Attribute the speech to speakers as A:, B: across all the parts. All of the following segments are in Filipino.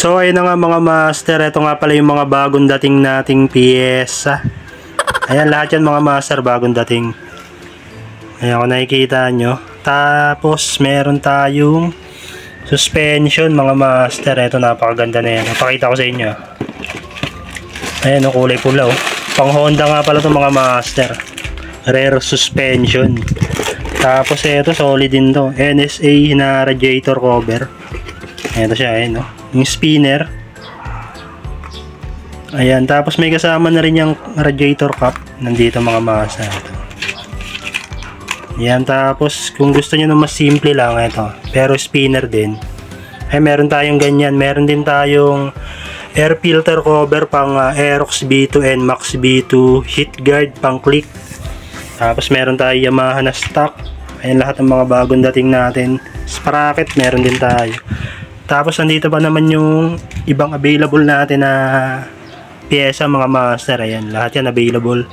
A: So ayun na nga mga master, ito nga pala yung mga bagong dating nating piyesa. Ayan, lahat yan mga master bagong dating. Ayan, kung nakikita nyo. Tapos meron tayong suspension mga master. Ito napakaganda na yan. Napakita ko sa inyo. Ayan, kulay pula oh. Pang Honda nga pala itong mga master. Rear suspension. Tapos ito solid din to. NSA na radiator cover. Ito siya, ayan oh. Yung spinner. Ayan, tapos may kasama na rin yung radiator cap. Nandito mga master. Ayan, tapos kung gusto nyo na mas simple lang ito. Pero spinner din. Ay, meron tayong ganyan. Meron din tayong air filter cover pang Aerox B2 and Max B2. Heat guard pang click. Tapos meron tayong Yamaha na stock. Ayan, lahat ng mga bagong dating natin. Sprocket, meron din tayo. Tapos nandito pa naman yung ibang available natin na pyesa mga master. Ayan, lahat yan available.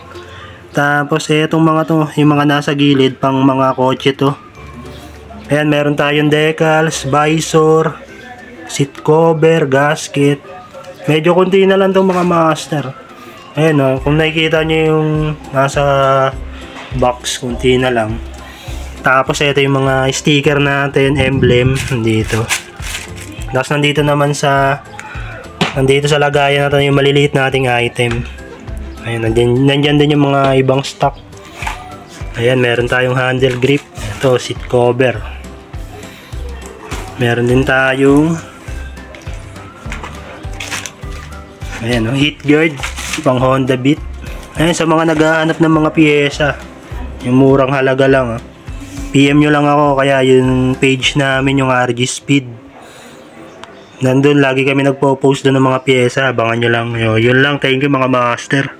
A: Tapos etong mga to, yung mga nasa gilid pang mga kotse to. Ayan, meron tayong decals, visor, seat cover, gasket. Medyo konti na lang tong mga master. Ayan o, kung nakikita nyo yung nasa box, konti na lang. Tapos ito yung mga sticker natin, emblem dito. Tapos nandito naman sa lagayan natin yung maliliit nating item. Ayan, nandyan din yung mga ibang stock. Ayan, meron tayong handle grip. Ito, seat cover. Meron din tayong ayan, heat guard pang Honda Beat. Ayan, sa mga naghahanap ng mga piyesa, yung murang halaga lang PM nyo lang ako, kaya yung page namin yung RG Speed. Nandun lagi kami nagpo-post doon ng mga piyesa, abangan nyo lang. Yun lang, thank you mga master.